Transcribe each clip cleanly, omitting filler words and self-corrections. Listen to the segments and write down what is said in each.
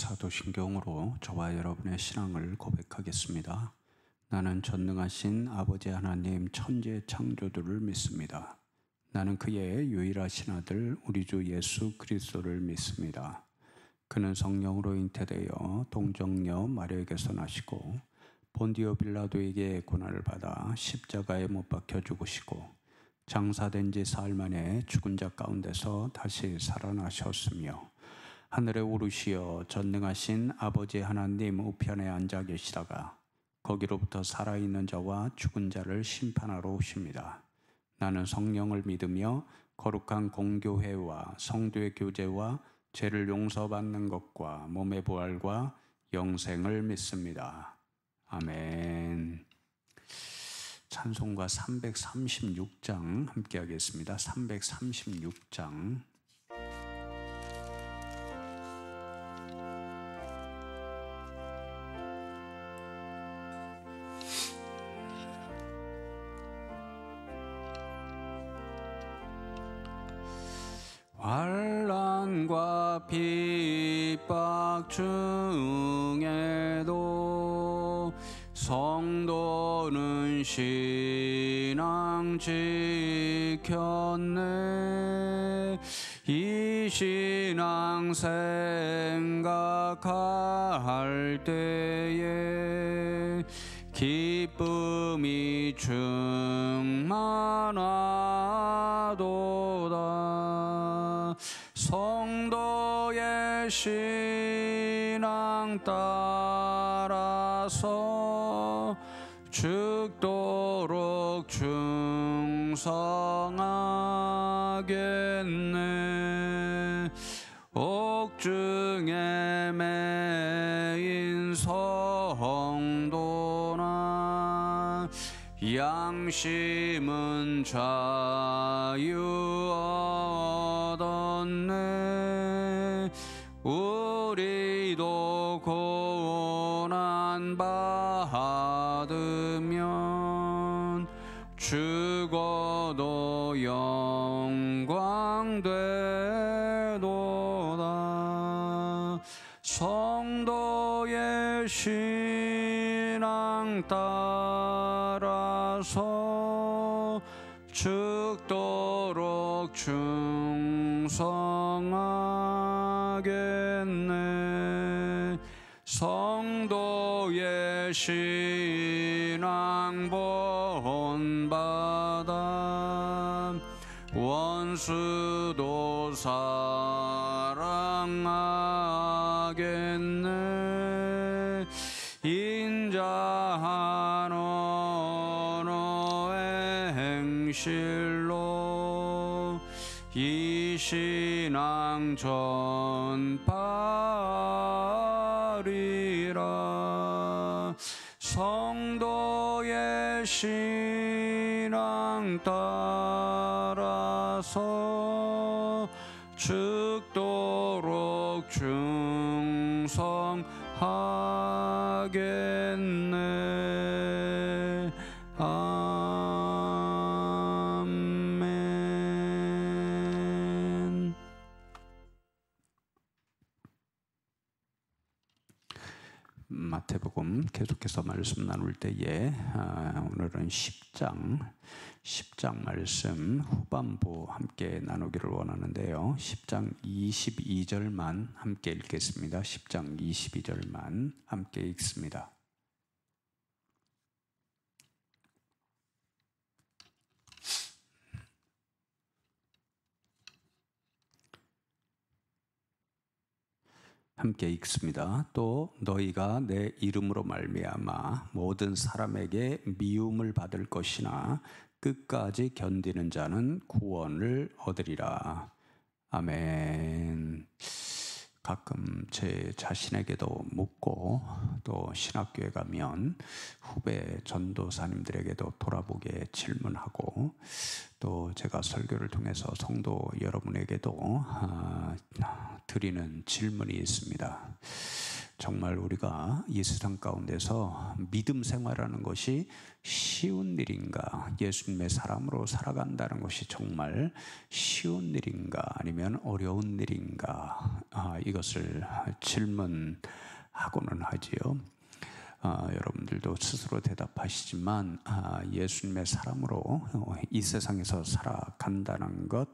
사도신경으로 저와 여러분의 신앙을 고백하겠습니다. 나는 전능하신 아버지 하나님 천지의 창조주를 믿습니다. 나는 그의 유일하신 아들 우리 주 예수 그리스도를 믿습니다. 그는 성령으로 잉태되어 동정녀 마리아에게서 나시고 본디오 빌라도에게 고난을 받아 십자가에 못 박혀 죽으시고 장사된 지 사흘 만에 죽은 자 가운데서 다시 살아나셨으며 하늘에 오르시어 전능하신 아버지 하나님 우편에 앉아 계시다가 거기로부터 살아있는 자와 죽은 자를 심판하러 오십니다. 나는 성령을 믿으며 거룩한 공교회와 성도의 교제와 죄를 용서받는 것과 몸의 부활과 영생을 믿습니다. 아멘. 찬송가 336장 함께 하겠습니다. 336장. 환난과 핍박 중에도 성도는 신앙 지켰네. 이 신앙 생각할 때에 기쁨이 충만하도다. 성도의 신앙 따라서 죽도록 충성하겠네. 옥중에 매인 성도나 양심은 자유 얻었네. 우리도 고난 받으면 죽어도 영광 되도다. 성도의 신앙 따라서 죽도록 충성하겠네. 성도의 신앙 본받아 원수도 사랑하겠네. 인자한 언어의 행실로 이 신앙 전파하리라. 성도의 신앙 따라서 죽도록 충성하겠네. 아멘. 마태복음 계속해서 말씀 나눌 때에 오늘은 10장 말씀 후반부 함께 나누기를 원하는데요. 10장 22절만 함께 읽겠습니다. 10장 22절만 함께 읽습니다. 함께 읽습니다. 또 너희가 내 이름으로 말미암아 모든 사람에게 미움을 받을 것이나 끝까지 견디는 자는 구원을 얻으리라. 아멘. 가끔 제 자신에게도 묻고 또 신학교에 가면 후배 전도사님들에게도 돌아보게 질문하고 또 제가 설교를 통해서 성도 여러분에게도 드리는 질문이 있습니다. 정말 우리가 이 세상 가운데서 믿음 생활하는 것이 쉬운 일인가? 예수님의 사람으로 살아간다는 것이 정말 쉬운 일인가? 아니면 어려운 일인가? 이것을 질문하고는 하지요. 여러분들도 스스로 대답하시지만 예수님의 사람으로 이 세상에서 살아간다는 것,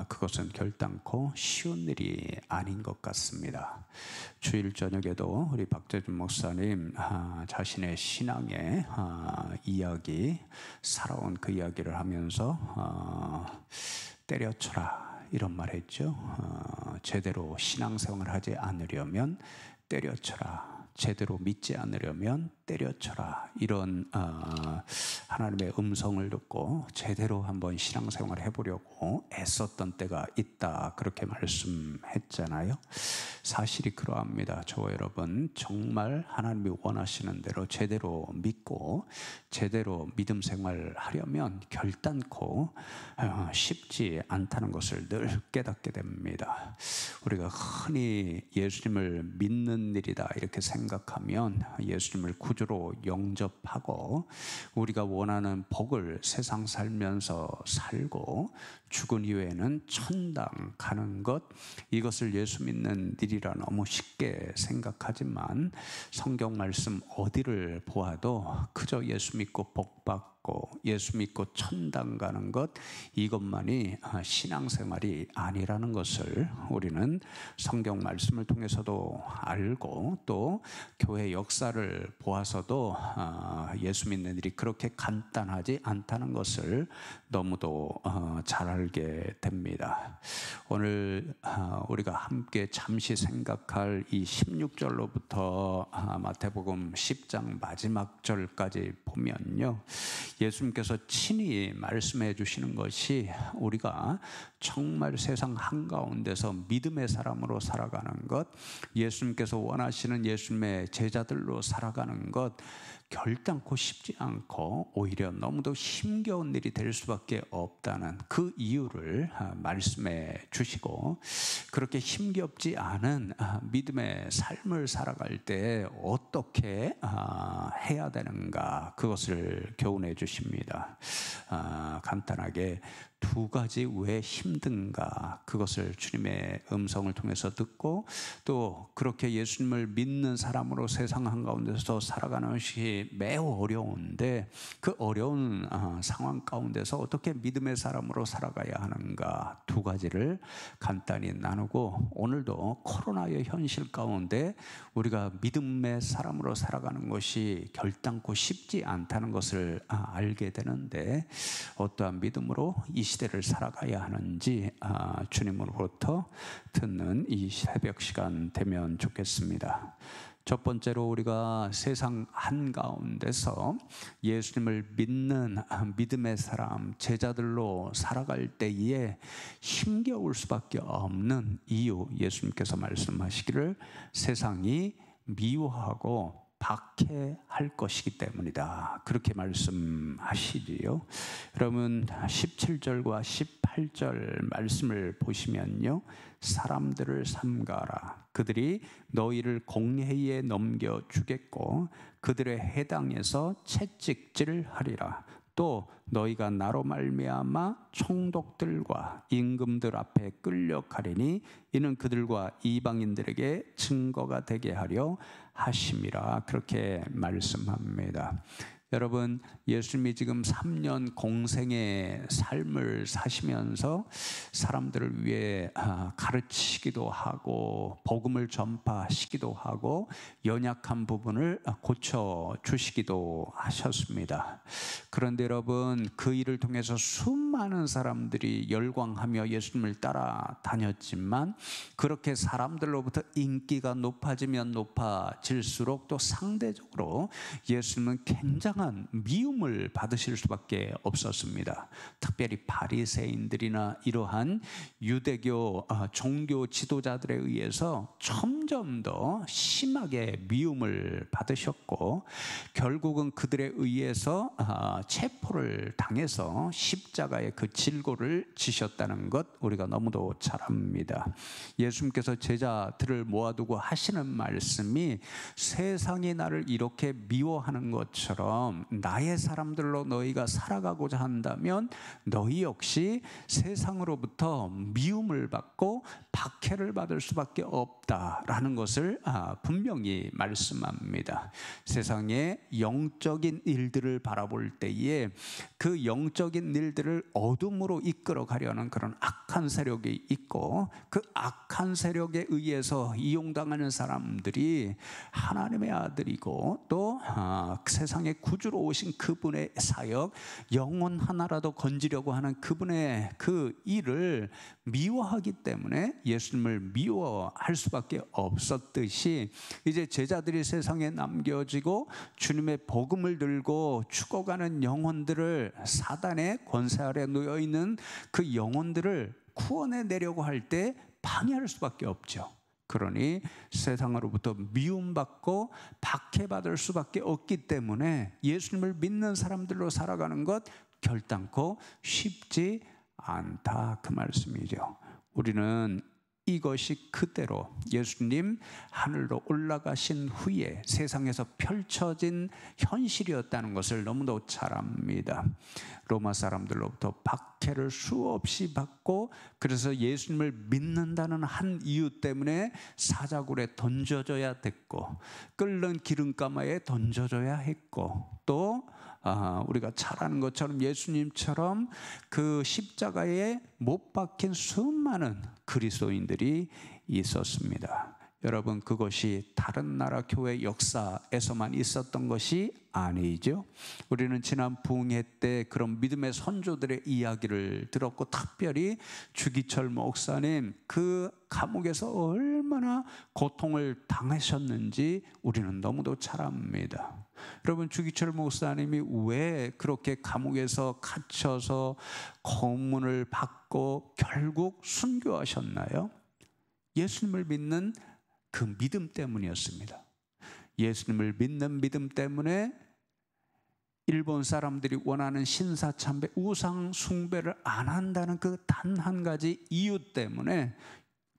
그것은 결단코 쉬운 일이 아닌 것 같습니다. 주일 저녁에도 우리 박재준 목사님 자신의 신앙의 이야기, 살아온 그 이야기를 하면서 때려쳐라 이런 말 했죠. 제대로 신앙생활을 하지 않으려면 때려쳐라, 제대로 믿지 않으려면 때려쳐라, 이런 하나님의 음성을 듣고 제대로 한번 신앙생활을 해보려고 애썼던 때가 있다, 그렇게 말씀했잖아요. 사실이 그러합니다. 저와 여러분, 정말 하나님이 원하시는 대로 제대로 믿고 제대로 믿음 생활을 하려면 결단코 쉽지 않다는 것을 늘 깨닫게 됩니다. 우리가 흔히 예수님을 믿는 일이다 이렇게 생각하면 예수님을 구주로 영접하고 우리가 원하는 복을 세상 살면서 살고 죽은 이후에는 천당 가는 것, 이것을 예수 믿는 일이라 너무 쉽게 생각하지만 성경 말씀 어디를 보아도 그저 예수 믿고 복 받고 예수 믿고 천당 가는 것, 이것만이 신앙생활이 아니라는 것을 우리는 성경 말씀을 통해서도 알고 또 교회 역사를 보아서도 예수 믿는 일이 그렇게 간단하지 않다는 것을 너무도 잘 알게 됩니다. 오늘 우리가 함께 잠시 생각할 이 16절로부터 마태복음 10장 마지막 절까지 보면요, 예수님께서 친히 말씀해 주시는 것이 우리가 정말 세상 한가운데서 믿음의 사람으로 살아가는 것, 예수님께서 원하시는 예수님의 제자들로 살아가는 것, 결단코 쉽지 않고 오히려 너무도 힘겨운 일이 될 수밖에 없다는 그 이유를 말씀해 주시고, 그렇게 힘겹지 않은 믿음의 삶을 살아갈 때 어떻게 해야 되는가, 그것을 교훈해 주십니다. 간단하게 두 가지 왜 힘든가, 그것을 주님의 음성을 통해서 듣고 또 그렇게 예수님을 믿는 사람으로 세상 한가운데서 살아가는 것이 매우 어려운데 그 어려운 상황 가운데서 어떻게 믿음의 사람으로 살아가야 하는가, 두 가지를 간단히 나누고, 오늘도 코로나의 현실 가운데 우리가 믿음의 사람으로 살아가는 것이 결단코 쉽지 않다는 것을 알게 되는데 어떠한 믿음으로 이 시대를 살아가야 하는지 주님으로부터 듣는 이 새벽 시간 되면 좋겠습니다. 첫 번째로 우리가 세상 한가운데서 예수님을 믿는 믿음의 사람, 제자들로 살아갈 때에 힘겨울 수밖에 없는 이유, 예수님께서 말씀하시기를 세상이 미워하고 박해할 것이기 때문이다, 그렇게 말씀하시지요. 여러분 17절과 18절 말씀을 보시면요, 사람들을 삼가라, 그들이 너희를 공회에 넘겨주겠고 그들의 해당에서 채찍질 하리라. 또 너희가 나로 말미암아 총독들과 임금들 앞에 끌려가리니 이는 그들과 이방인들에게 증거가 되게 하려 하심이라, 그렇게 말씀합니다. 여러분, 예수님이 지금 3년 공생의 삶을 사시면서 사람들을 위해 가르치기도 하고 복음을 전파하시기도 하고 연약한 부분을 고쳐주시기도 하셨습니다. 그런데 여러분, 그 일을 통해서 수많은 사람들이 열광하며 예수님을 따라다녔지만 그렇게 사람들로부터 인기가 높아지면 높아질수록 또 상대적으로 예수님은 굉장한 미움을 받으실 수밖에 없었습니다. 특별히 바리새인들이나 이러한 유대교 종교 지도자들에 의해서 점점 더 심하게 미움을 받으셨고 결국은 그들에 의해서 체포를 당해서 십자가에 십자가의 그 질고를 지셨다는 것 우리가 너무도 잘 압니다. 예수님께서 제자들을 모아두고 하시는 말씀이 세상이 나를 이렇게 미워하는 것처럼 나의 사람들로 너희가 살아가고자 한다면 너희 역시 세상으로부터 미움을 받고 박해를 받을 수밖에 없다라는 것을 분명히 말씀합니다. 세상의 영적인 일들을 바라볼 때에 그 영적인 일들을 어둠으로 이끌어 가려는 그런 악한 세력이 있고, 그 악한 세력에 의해서 이용당하는 사람들이 하나님의 아들이고 또 세상의 구주로 오신 그분의 사역, 영혼 하나라도 건지려고 하는 그분의 그 일을 미워하기 때문에 예수님을 미워할 수밖에 없었듯이, 이제 제자들이 세상에 남겨지고 주님의 복음을 들고 죽어가는 영혼들을, 사단의 권세 아래 놓여있는 그 영혼들을 구원해 내려고 할 때 방해할 수밖에 없죠. 그러니 세상으로부터 미움받고 박해받을 수밖에 없기 때문에 예수님을 믿는 사람들로 살아가는 것 결단코 쉽지 않다, 그 말씀이죠. 우리는 이것이 그대로 예수님 하늘로 올라가신 후에 세상에서 펼쳐진 현실이었다는 것을 너무도 잘 압니다. 로마 사람들로부터 박해를 수없이 받고, 그래서 예수님을 믿는다는 한 이유 때문에 사자굴에 던져져야 됐고, 끓는 기름가마에 던져져야 했고, 또 우리가 잘 아는 것처럼 예수님처럼 그 십자가에 못 박힌 수많은 그리스도인들이 있었습니다. 여러분, 그것이 다른 나라 교회 역사에서만 있었던 것이 아니죠. 우리는 지난 부흥회 때 그런 믿음의 선조들의 이야기를 들었고, 특별히 주기철 목사님 그 감옥에서 얼마나 고통을 당하셨는지 우리는 너무도 잘 압니다. 여러분, 주기철 목사님이 왜 그렇게 감옥에서 갇혀서 고문을 받고 결국 순교하셨나요? 예수님을 믿는 그 믿음 때문이었습니다. 예수님을 믿는 믿음 때문에 일본 사람들이 원하는 신사참배, 우상 숭배를 안 한다는 그 단 한 가지 이유 때문에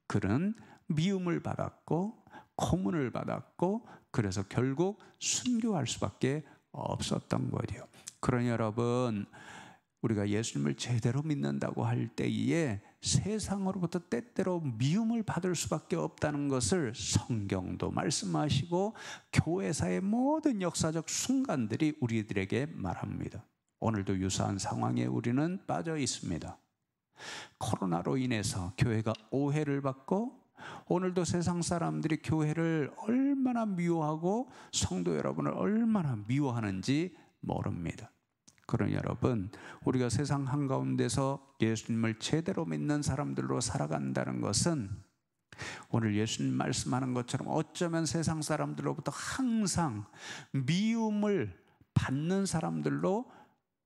그는 미움을 받았고 고문을 받았고, 그래서 결국 순교할 수밖에 없었던 거죠. 그러니 여러분, 우리가 예수님을 제대로 믿는다고 할 때에 세상으로부터 때때로 미움을 받을 수밖에 없다는 것을 성경도 말씀하시고 교회사의 모든 역사적 순간들이 우리들에게 말합니다. 오늘도 유사한 상황에 우리는 빠져 있습니다. 코로나로 인해서 교회가 오해를 받고, 오늘도 세상 사람들이 교회를 얼마나 미워하고 성도 여러분을 얼마나 미워하는지 모릅니다. 그러니 여러분, 우리가 세상 한가운데서 예수님을 제대로 믿는 사람들로 살아간다는 것은 오늘 예수님 말씀하는 것처럼 어쩌면 세상 사람들로부터 항상 미움을 받는 사람들로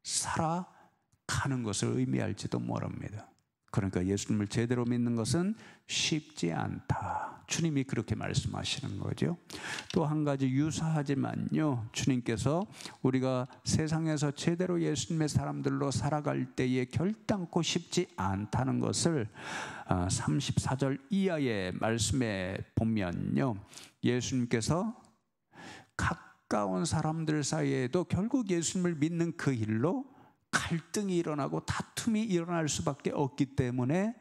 살아가는 것을 의미할지도 모릅니다. 그러니까 예수님을 제대로 믿는 것은 쉽지 않다, 주님이 그렇게 말씀하시는 거죠. 또 한 가지 유사하지만요, 주님께서 우리가 세상에서 제대로 예수님의 사람들로 살아갈 때에 결단코 쉽지 않다는 것을 34절 이하의 말씀에 보면요, 예수님께서 가까운 사람들 사이에도 결국 예수님을 믿는 그 일로 갈등이 일어나고 다툼이 일어날 수밖에 없기 때문에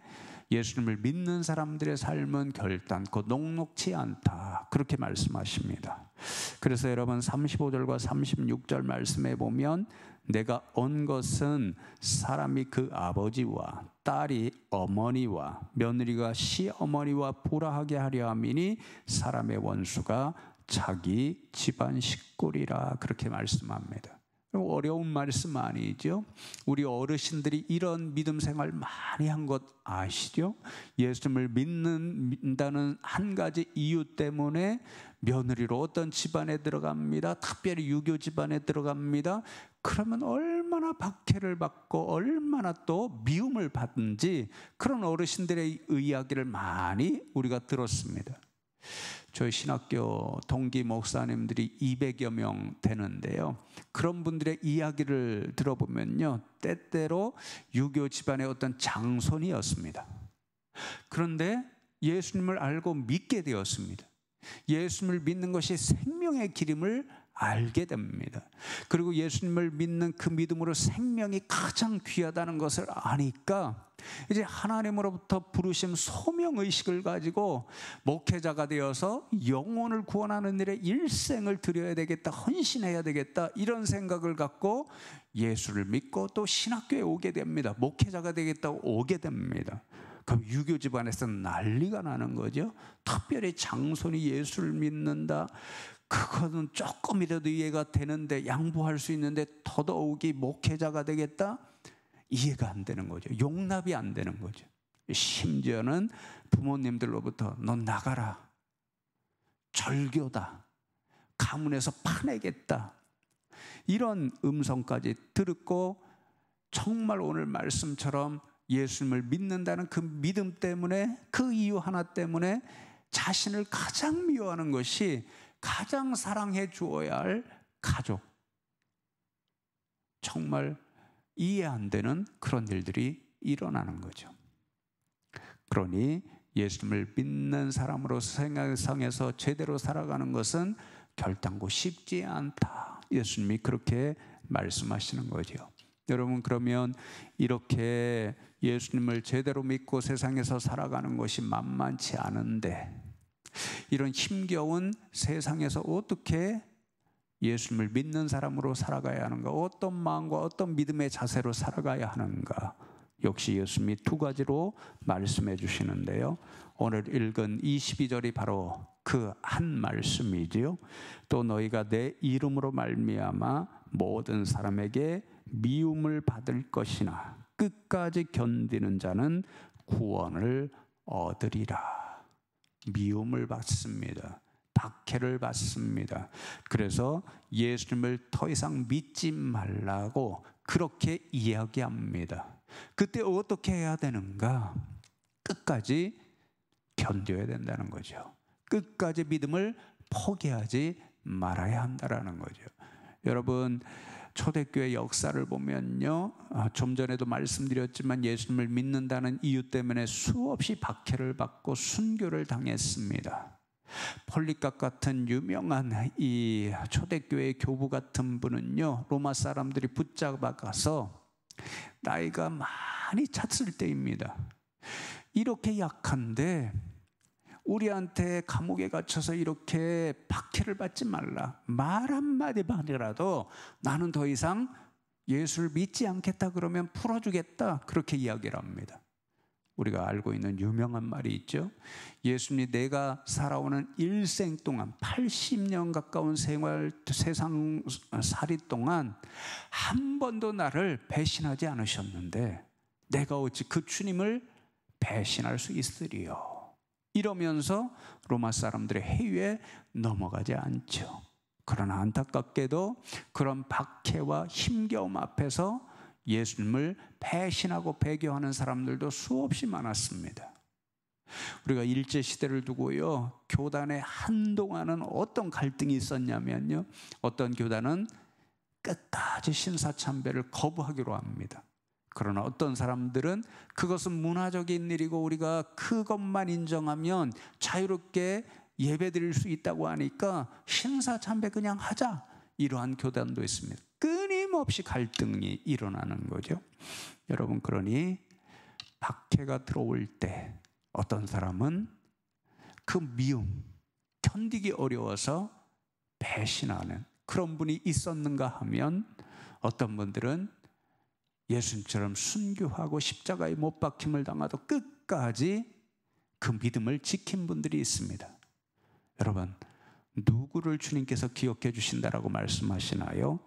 예수님을 믿는 사람들의 삶은 결단코 녹록지 않다, 그렇게 말씀하십니다. 그래서 여러분, 35절과 36절 말씀에 보면 내가 온 것은 사람이 그 아버지와 딸이 어머니와 며느리가 시어머니와 불화하게 하려 함이니 사람의 원수가 자기 집안 식구리라, 그렇게 말씀합니다. 어려운 말씀 아니죠? 우리 어르신들이 이런 믿음 생활 많이 한 것 아시죠? 예수님을 믿는다는 한 가지 이유 때문에 며느리로 어떤 집안에 들어갑니다. 특별히 유교 집안에 들어갑니다. 그러면 얼마나 박해를 받고 얼마나 또 미움을 받는지 그런 어르신들의 이야기를 많이 우리가 들었습니다. 저희 신학교 동기 목사님들이 200여 명 되는데요. 그런 분들의 이야기를 들어보면요, 때때로 유교 집안의 어떤 장손이었습니다. 그런데 예수님을 알고 믿게 되었습니다. 예수님을 믿는 것이 생명의 길임을 알게 됩니다. 그리고 예수님을 믿는 그 믿음으로 생명이 가장 귀하다는 것을 아니까 이제 하나님으로부터 부르심 소명의식을 가지고 목회자가 되어서 영혼을 구원하는 일에 일생을 드려야 되겠다, 헌신해야 되겠다, 이런 생각을 갖고 예수를 믿고 또 신학교에 오게 됩니다. 목회자가 되겠다고 오게 됩니다. 그럼 유교 집안에서 난리가 나는 거죠. 특별히 장손이 예수를 믿는다, 그거는 조금이라도 이해가 되는데, 양보할 수 있는데 더더욱이 목회자가 되겠다, 이해가 안 되는 거죠. 용납이 안 되는 거죠. 심지어는 부모님들로부터 넌 나가라, 절교다, 가문에서 파내겠다, 이런 음성까지 듣고 정말 오늘 말씀처럼 예수님을 믿는다는 그 믿음 때문에, 그 이유 하나 때문에 자신을 가장 미워하는 것이 가장 사랑해 주어야 할 가족, 정말 이해 안 되는 그런 일들이 일어나는 거죠. 그러니 예수님을 믿는 사람으로 세상에서 제대로 살아가는 것은 결단코 쉽지 않다, 예수님이 그렇게 말씀하시는 거죠. 여러분, 그러면 이렇게 예수님을 제대로 믿고 세상에서 살아가는 것이 만만치 않은데, 이런 힘겨운 세상에서 어떻게 예수님을 믿는 사람으로 살아가야 하는가, 어떤 마음과 어떤 믿음의 자세로 살아가야 하는가, 역시 예수님이 두 가지로 말씀해 주시는데요. 오늘 읽은 22절이 바로 그 한 말씀이지요. 또 너희가 내 이름으로 말미암아 모든 사람에게 미움을 받을 것이나 끝까지 견디는 자는 구원을 얻으리라. 미움을 받습니다. 박해를 받습니다. 그래서 예수님을 더 이상 믿지 말라고 그렇게 이야기합니다. 그때 어떻게 해야 되는가? 끝까지 견뎌야 된다는 거죠. 끝까지 믿음을 포기하지 말아야 한다는 거죠. 여러분, 초대교회 역사를 보면요, 좀 전에도 말씀드렸지만 예수님을 믿는다는 이유 때문에 수없이 박해를 받고 순교를 당했습니다. 폴리갑 같은 유명한 이 초대교회 교부 같은 분은요, 로마 사람들이 붙잡아가서 나이가 많이 찼을 때입니다. 이렇게 약한데 우리한테 감옥에 갇혀서 이렇게 박해를 받지 말라, 말 한마디만이라도 나는 더 이상 예수를 믿지 않겠다 그러면 풀어주겠다, 그렇게 이야기를 합니다. 우리가 알고 있는 유명한 말이 있죠. 예수님이 내가 살아오는 일생 동안 80년 가까운 세상 살이 동안 한 번도 나를 배신하지 않으셨는데 내가 어찌 그 주님을 배신할 수 있으리요. 이러면서 로마 사람들의 해유에 넘어가지 않죠. 그러나 안타깝게도 그런 박해와 힘겨움 앞에서 예수님을 배신하고 배교하는 사람들도 수없이 많았습니다. 우리가 일제시대를 두고요, 교단에 한동안은 어떤 갈등이 있었냐면요, 어떤 교단은 끝까지 신사참배를 거부하기로 합니다. 그러나 어떤 사람들은 그것은 문화적인 일이고 우리가 그것만 인정하면 자유롭게 예배드릴 수 있다고 하니까 신사참배 그냥 하자, 이러한 교단도 있습니다. 끊임없이 갈등이 일어나는 거죠. 여러분, 그러니 박해가 들어올 때 어떤 사람은 그 미움 견디기 어려워서 배신하는 그런 분이 있었는가 하면, 어떤 분들은 예수님처럼 순교하고 십자가에 못 박힘을 당하도 끝까지 그 믿음을 지킨 분들이 있습니다. 여러분, 누구를 주님께서 기억해 주신다라고 말씀하시나요?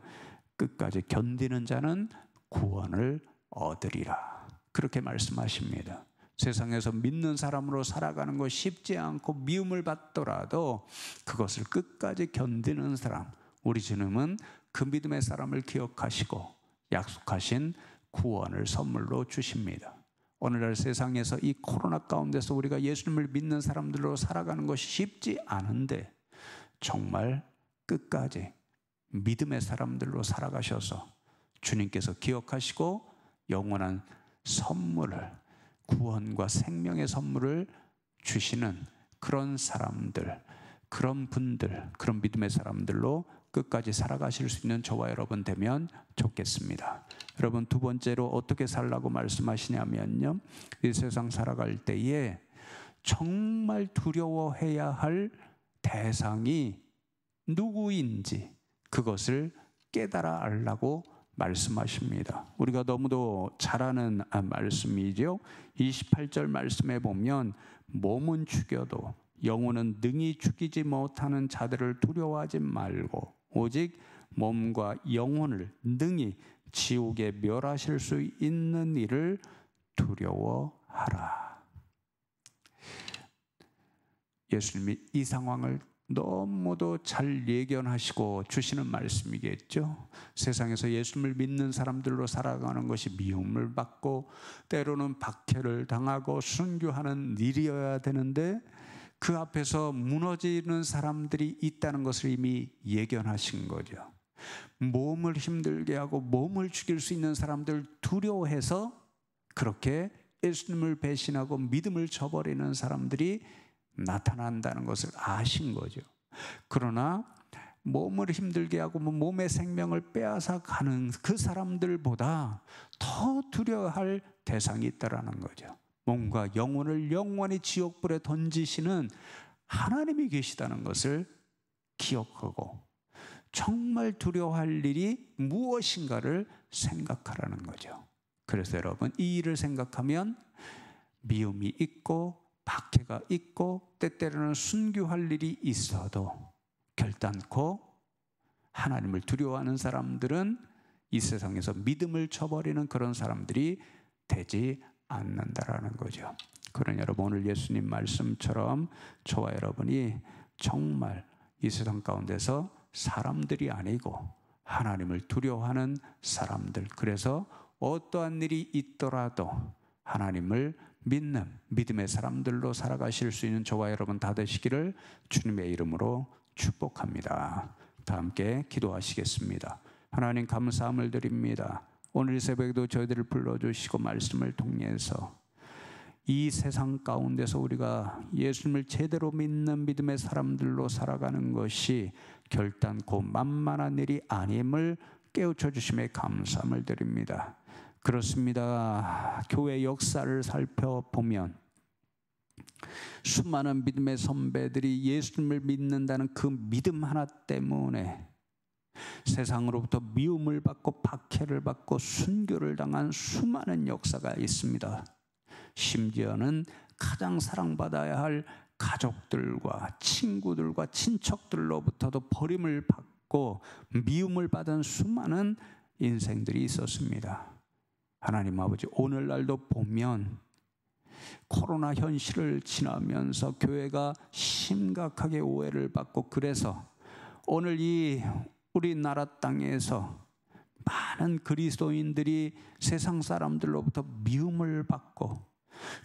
끝까지 견디는 자는 구원을 얻으리라, 그렇게 말씀하십니다. 세상에서 믿는 사람으로 살아가는 것 쉽지 않고 미움을 받더라도 그것을 끝까지 견디는 사람, 우리 주님은 그 믿음의 사람을 기억하시고 약속하신 구원을 선물로 주십니다. 오늘날 세상에서 이 코로나 가운데서 우리가 예수님을 믿는 사람들로 살아가는 것이 쉽지 않은데 정말 끝까지 믿음의 사람들로 살아가셔서 주님께서 기억하시고 영원한 선물을, 구원과 생명의 선물을 주시는 그런 사람들, 그런 분들, 그런 믿음의 사람들로 끝까지 살아가실 수 있는 저와 여러분 되면 좋겠습니다. 여러분, 두 번째로 어떻게 살라고 말씀하시냐면요, 이 세상 살아갈 때에 정말 두려워해야 할 대상이 누구인지 그것을 깨달아 알라고 말씀하십니다. 우리가 너무도 잘 아는 말씀이죠. 28절 말씀에 보면 몸은 죽여도 영혼은 능히 죽이지 못하는 자들을 두려워하지 말고 오직 몸과 영혼을 능히 지옥에 멸하실 수 있는 일을 두려워하라. 예수님이 이 상황을 너무도 잘 예견하시고 주시는 말씀이겠죠. 세상에서 예수님을 믿는 사람들로 살아가는 것이 미움을 받고 때로는 박해를 당하고 순교하는 일이어야 되는데 그 앞에서 무너지는 사람들이 있다는 것을 이미 예견하신 거죠. 몸을 힘들게 하고 몸을 죽일 수 있는 사람들 두려워해서 그렇게 예수님을 배신하고 믿음을 저버리는 사람들이 나타난다는 것을 아신 거죠. 그러나 몸을 힘들게 하고 몸의 생명을 빼앗아 가는 그 사람들보다 더 두려워할 대상이 있다라는 거죠. 몸과 영혼을 영원히 지옥불에 던지시는 하나님이 계시다는 것을 기억하고 정말 두려워할 일이 무엇인가를 생각하라는 거죠. 그래서 여러분, 이 일을 생각하면 미움이 있고 박해가 있고 때때로는 순교할 일이 있어도 결단코 하나님을 두려워하는 사람들은 이 세상에서 믿음을 저버리는 그런 사람들이 되지 않는다라는 거죠. 그러니 여러분, 오늘 예수님 말씀처럼 저와 여러분이 정말 이 세상 가운데서 사람들이 아니고 하나님을 두려워하는 사람들, 그래서 어떠한 일이 있더라도 하나님을 믿는 믿음의 사람들로 살아가실 수 있는 저와 여러분 다 되시기를 주님의 이름으로 축복합니다. 다 함께 기도하시겠습니다. 하나님, 감사함을 드립니다. 오늘 이 새벽에도 저희들을 불러주시고 말씀을 통해서 이 세상 가운데서 우리가 예수님을 제대로 믿는 믿음의 사람들로 살아가는 것이 결단코 만만한 일이 아님을 깨우쳐 주심에 감사함을 드립니다. 그렇습니다. 교회 역사를 살펴보면 수많은 믿음의 선배들이 예수님을 믿는다는 그 믿음 하나 때문에 세상으로부터 미움을 받고 박해를 받고 순교를 당한 수많은 역사가 있습니다. 심지어는 가장 사랑받아야 할 가족들과 친구들과 친척들로부터도 버림을 받고 미움을 받은 수많은 인생들이 있었습니다. 하나님 아버지, 오늘날도 보면 코로나 현실을 지나면서 교회가 심각하게 오해를 받고, 그래서 오늘 이 우리나라 땅에서 많은 그리스도인들이 세상 사람들로부터 미움을 받고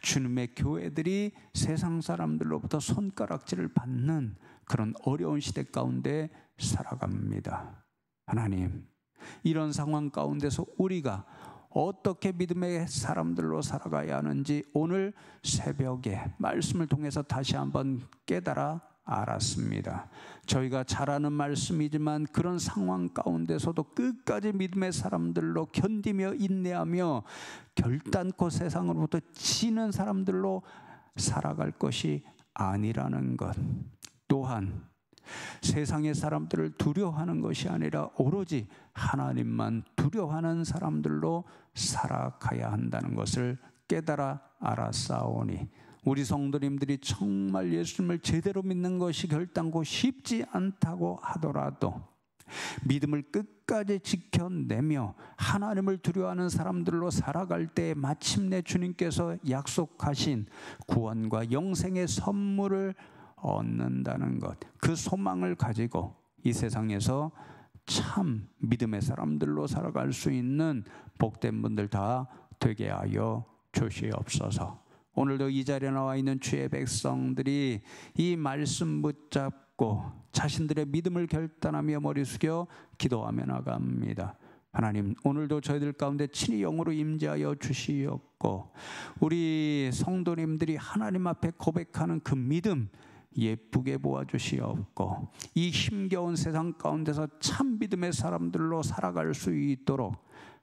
주님의 교회들이 세상 사람들로부터 손가락질을 받는 그런 어려운 시대 가운데 살아갑니다. 하나님, 이런 상황 가운데서 우리가 어떻게 믿음의 사람들로 살아가야 하는지 오늘 새벽에 말씀을 통해서 다시 한번 깨달아 알았습니다. 저희가 잘 아는 말씀이지만 그런 상황 가운데서도 끝까지 믿음의 사람들로 견디며 인내하며 결단코 세상으로부터 지는 사람들로 살아갈 것이 아니라는 것, 또한 세상의 사람들을 두려워하는 것이 아니라 오로지 하나님만 두려워하는 사람들로 살아가야 한다는 것을 깨달아 알았사오니 우리 성도님들이 정말 예수님을 제대로 믿는 것이 결단코 쉽지 않다고 하더라도 믿음을 끝까지 지켜내며 하나님을 두려워하는 사람들로 살아갈 때 마침내 주님께서 약속하신 구원과 영생의 선물을 얻는다는 것, 그 소망을 가지고 이 세상에서 참 믿음의 사람들로 살아갈 수 있는 복된 분들 다 되게 하여 주시옵소서. 오늘도 이 자리에 나와 있는 주의 백성들이 이 말씀 붙잡고 자신들의 믿음을 결단하며 머리 숙여 기도하며 나갑니다. 하나님, 오늘도 저희들 가운데 친히 영으로 임재하여 주시옵고, 우리 성도님들이 하나님 앞에 고백하는 그 믿음 예쁘게 보아주시옵고, 이 힘겨운 세상 가운데서 참 믿음의 사람들로 살아갈 수 있도록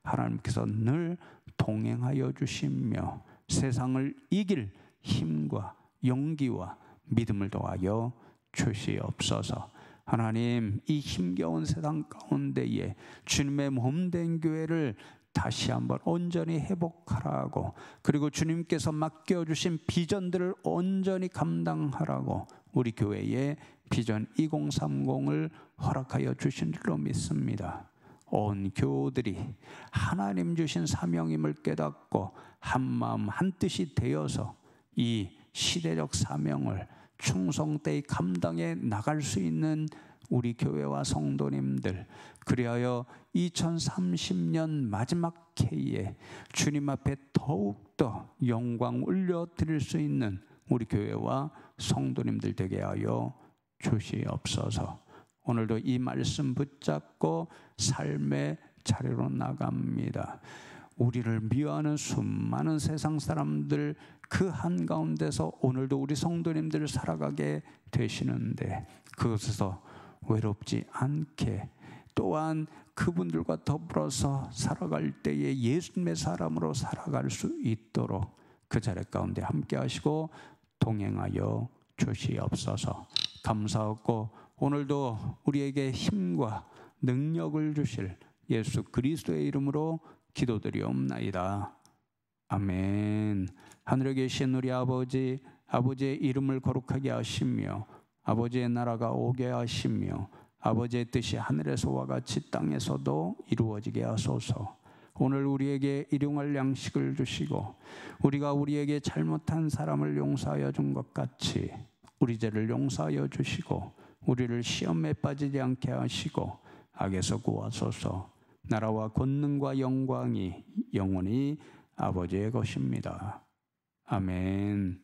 하나님께서 늘 동행하여 주시며 세상을 이길 힘과 용기와 믿음을 더하여 주시옵소서. 하나님, 이 힘겨운 세상 가운데에 주님의 몸된 교회를 다시 한번 온전히 회복하라고, 그리고 주님께서 맡겨주신 비전들을 온전히 감당하라고 우리 교회에 비전 2030을 허락하여 주신 줄로 믿습니다. 온 교우들이 하나님 주신 사명임을 깨닫고 한마음 한뜻이 되어서 이 시대적 사명을 충성되이 감당해 나갈 수 있는 우리 교회와 성도님들, 그리하여 2030년 마지막 해에 주님 앞에 더욱더 영광 올려드릴 수 있는 우리 교회와 성도님들 되게 하여 주시옵소서. 오늘도 이 말씀 붙잡고 삶의 자리로 나갑니다. 우리를 미워하는 수많은 세상 사람들 그 한가운데서 오늘도 우리 성도님들 살아가게 되시는데, 그것에서 외롭지 않게, 또한 그분들과 더불어서 살아갈 때에 예수님의 사람으로 살아갈 수 있도록 그 자리 가운데 함께 하시고 동행하여 주시옵소서. 감사하고 오늘도 우리에게 힘과 능력을 주실 예수 그리스도의 이름으로 기도드리옵나이다. 아멘. 하늘에 계신 우리 아버지, 아버지의 이름을 거룩하게 하시며 아버지의 나라가 오게 하시며 아버지의 뜻이 하늘에서와 같이 땅에서도 이루어지게 하소서. 오늘 우리에게 일용할 양식을 주시고 우리가 우리에게 잘못한 사람을 용서하여 준 것 같이 우리 죄를 용서하여 주시고 우리를 시험에 빠지지 않게 하시고 악에서 구하소서. 나라와 권능과 영광이 영원히 아버지의 것입니다. 아멘.